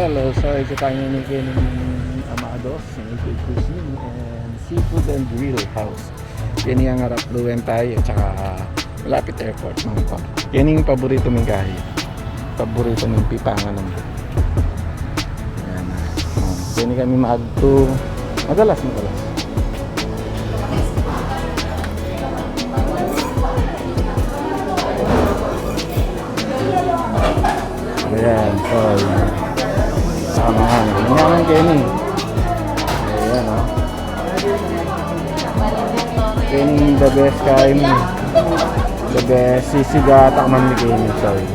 Hello, so ito tayo nilagay ng Amados, Seafood Cuisine and Seafood and Grill House. Yan yung harap Luwen tayo at saka malapit airport mga pa. Yan yung paborito mong kahi. Paborito ng pipangan ng yan. Yan kami maagto. Madalas. Ayan, so samahan. Manyaman kayo ni. Ayan, o. Kini the best kain mo. The best sisigatak man ni Kini. Sorry.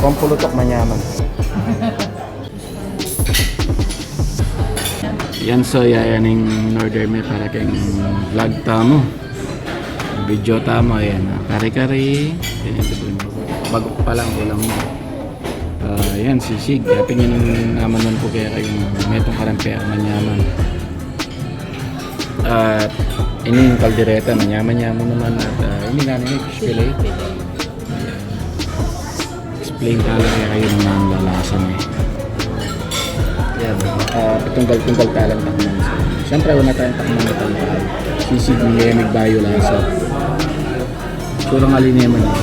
Pampulutok manyaman. Yan, so yan yung order mo para kayong vlog tamo. Video tamo. Ayan, kare-kare. Bago pa lang, ulang mo. Yan, sisig. Kaya pingin naman nun po kaya kayong metong karampera manyaman. At ini yung kaldereta, manyaman-yaman naman. At ini namin yung fish fillet. Explain talaga kaya kayo naman lalasan eh. Yan, tunggal-tunggal talang takman. Siyempre, wala tayong takman na talang. Sisig niya, may bayo lasa. Surang alin naman eh.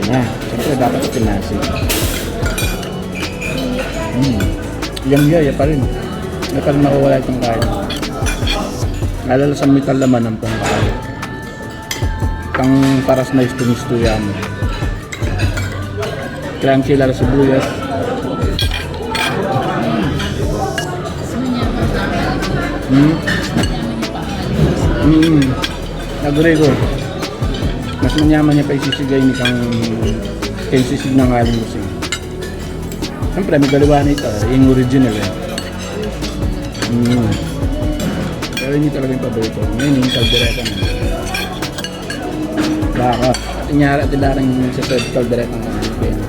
Na, siyempre dapat sa pinasi. Yaya pa rin. May pa rin nakawala itong kain. Nalala sa metal naman ng pangkain. Itang paras na isto-isto yan. Crunchy lang sa buyas. Nagure ko. Mas manyaman niya pa isisigay ni kang sisig ng aling musing. Siyempre, may dalawa na ito. Yung original eh. Pero hindi talaga yung paborito. Ngayon yung kaldereta na. Baka. Inyara at ilarang yung sasad kaldereta ng aling pena.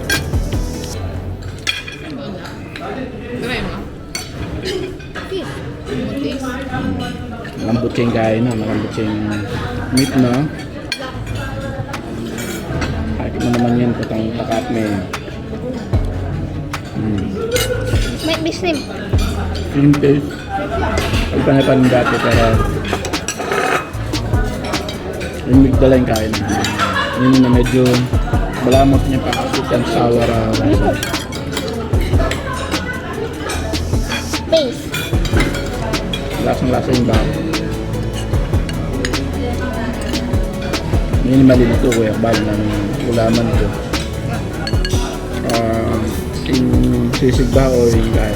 Malambot siya yung kain na. Malambot siya yung meat na. Mo naman yan, patang takat may may shrimp. Shrimp taste. Pagpanapan dati para yung migdala yung kain. Yun na medyo balamot niya pa sweet and sour. Base. Lasang-lasa yung bako. Yun yung malilito ko yung bali ng ulaman ko. Yung sisig ba o yung kaya.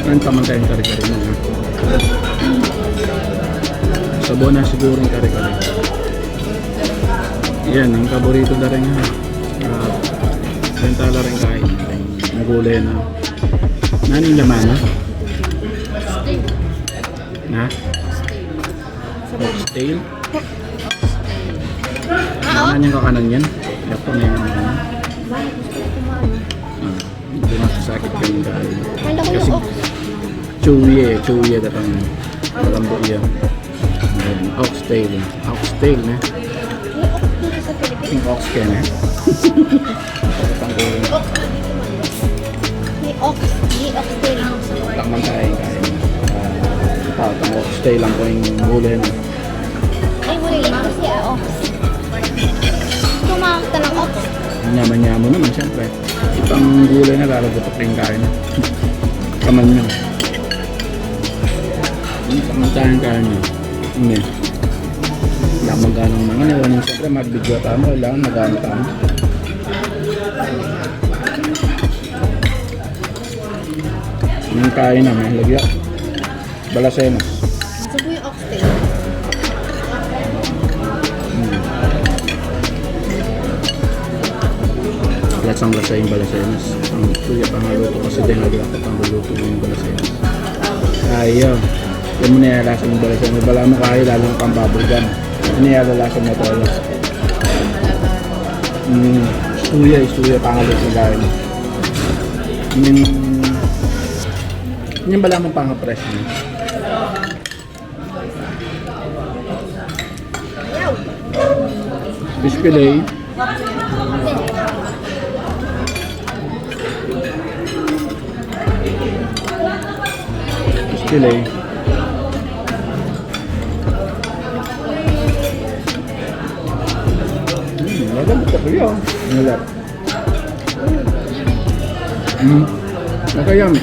Ang taman tayong kare-kare mo. Sabon na siguro yung kare-kare. Yan, ang paborito na rin ha. Bentala rin kain. Nagulay na. Naning laman ha? Steak. Na? Oxtail? Ano yung kakanan yan? Yapo na yung ano. Hindi masasakit ka yung kain. Kasi chewy at ang malambo yan. Oxtail. Oxtail na. Yung ox ka na. May oxtail. Takman tayo yung kain. Ang oxtail lang po yung gulay na. Ay, muli lang kasi ox. Tumakta ng ox. Yaman-yaman naman siyempre. Itang gulay na lalagotok rin kain. Kaman nyo. Takman tayo yung kain nyo. Hindi. Wala magganong mga niwanin siyempre. Magbidyo tayo mo. Kailangan magano tayo. Yung kain na may lagyan. Balasenas. Masa po yung oxtail? Lasang lasa yung balasenas. Ang tuya pangaluto kasi din naglapat ang luluto yung balasenas. Ayaw. Yan mo na yalasa yung balasenas. Bala mo kaya lalong kang bubblegum. Yan na yalalasa na tayo. Tuya pangaluto yung kain. Yung bala mo pang-press niya. Fish fillet. Delay. Maganda ka po yun. Nalap. Nakayam.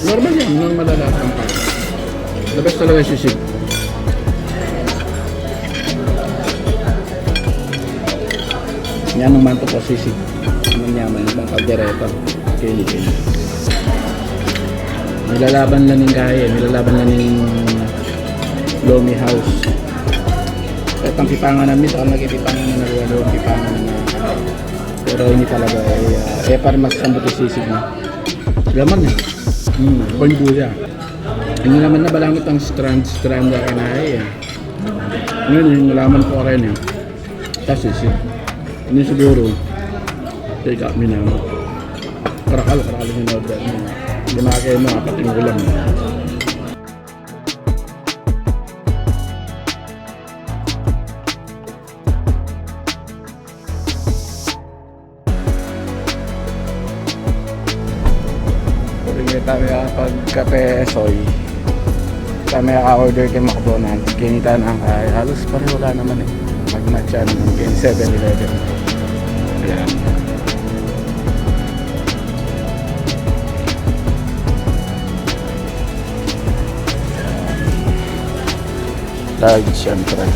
Normal yan, nang malalasan pa. The best talaga sisig. Yan ang manto po sisig. Ang yaman, ibang kaldereta. Kini-kini. Nilalaban lang ng kaya, nilalaban lang ng Lomi House. At ang pipangan namin, saka nag-ipipangan na nalawang pipangan na. Pero hindi talaga, parang mas sambuti sisig na. Laman eh. Point po siya. Hindi naman na balangit ang strand na kinaya eh. Ngayon yung nalaman ko rin eh. Tapos sisig. Hindi siguro, take up me na. Karakal yung order mo. Hindi makakaya mo, apat yung ulam. Kami pagkape soy. Kami ka-order kay McDonald's. Kinita na ang kaya. Halos pareho wala naman eh. Mag-matcha naman kay 7-Eleven. Ayan. Large syempre.